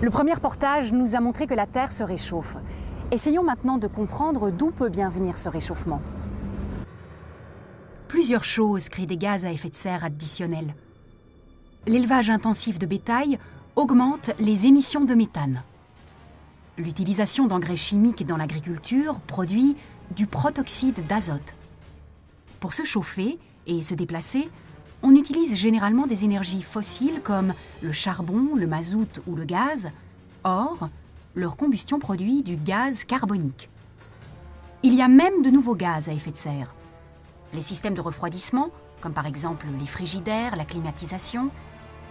Le premier reportage nous a montré que la Terre se réchauffe. Essayons maintenant de comprendre d'où peut bien venir ce réchauffement. Plusieurs choses créent des gaz à effet de serre additionnels. L'élevage intensif de bétail augmente les émissions de méthane. L'utilisation d'engrais chimiques dans l'agriculture produit du protoxyde d'azote. Pour se chauffer et se déplacer, on utilise généralement des énergies fossiles comme le charbon, le mazout ou le gaz. Or, leur combustion produit du gaz carbonique. Il y a même de nouveaux gaz à effet de serre. Les systèmes de refroidissement, comme par exemple les frigidaires, la climatisation,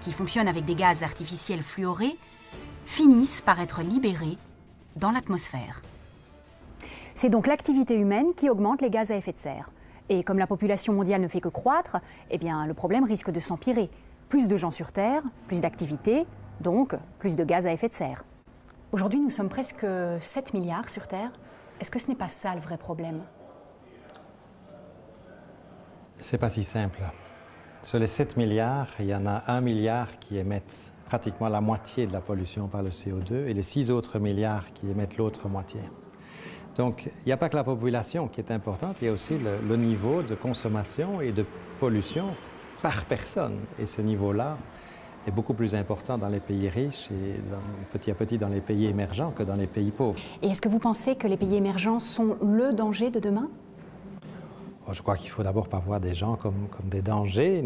qui fonctionnent avec des gaz artificiels fluorés, finissent par être libérés dans l'atmosphère. C'est donc l'activité humaine qui augmente les gaz à effet de serre. Et comme la population mondiale ne fait que croître, eh bien, le problème risque de s'empirer. Plus de gens sur Terre, plus d'activité, donc plus de gaz à effet de serre. Aujourd'hui, nous sommes presque 7 milliards sur Terre. Est-ce que ce n'est pas ça le vrai problème? C'est pas si simple. Sur les 7 milliards, il y en a 1 milliard qui émettent pratiquement la moitié de la pollution par le CO2 et les 6 autres milliards qui émettent l'autre moitié. Donc, il n'y a pas que la population qui est importante, il y a aussi le niveau de consommation et de pollution par personne. Et ce niveau-là est beaucoup plus important dans les pays riches et petit à petit dans les pays émergents que dans les pays pauvres. Et est-ce que vous pensez que les pays émergents sont le danger de demain? Je crois qu'il faut d'abord pas voir des gens comme des dangers.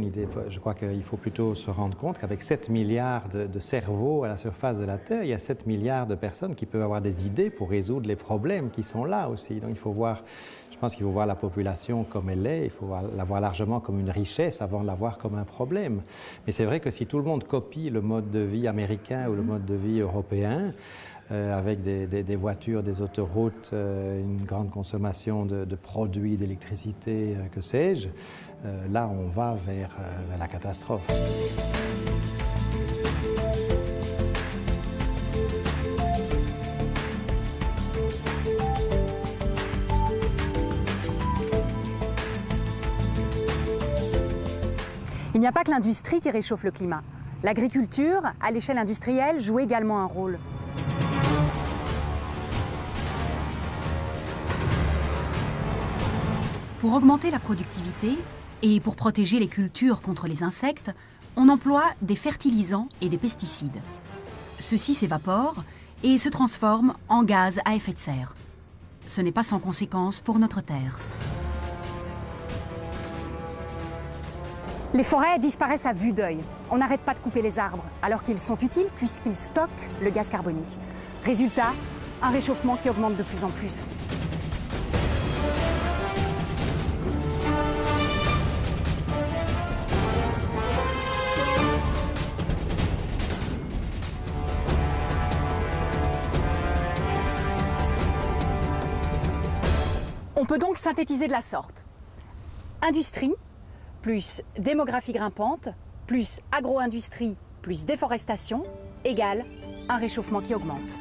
Je crois qu'il faut plutôt se rendre compte qu'avec 7 milliards de cerveaux à la surface de la Terre, il y a 7 milliards de personnes qui peuvent avoir des idées pour résoudre les problèmes qui sont là aussi. Donc je pense qu'il faut voir la population comme elle est, il faut la voir largement comme une richesse avant de la voir comme un problème. Mais c'est vrai que si tout le monde copie le mode de vie américain ou le mode de vie européen, avec des voitures, des autoroutes, une grande consommation de produits, d'électricité, que sais-je, là on va vers la catastrophe. Il n'y a pas que l'industrie qui réchauffe le climat. L'agriculture, à l'échelle industrielle, joue également un rôle. Pour augmenter la productivité et pour protéger les cultures contre les insectes, on emploie des fertilisants et des pesticides. Ceux-ci s'évaporent et se transforment en gaz à effet de serre. Ce n'est pas sans conséquence pour notre Terre. Les forêts disparaissent à vue d'œil. On n'arrête pas de couper les arbres, alors qu'ils sont utiles puisqu'ils stockent le gaz carbonique. Résultat, un réchauffement qui augmente de plus en plus. On peut donc synthétiser de la sorte. Industrie, plus démographie grimpante, plus agro-industrie, plus déforestation, égale un réchauffement qui augmente.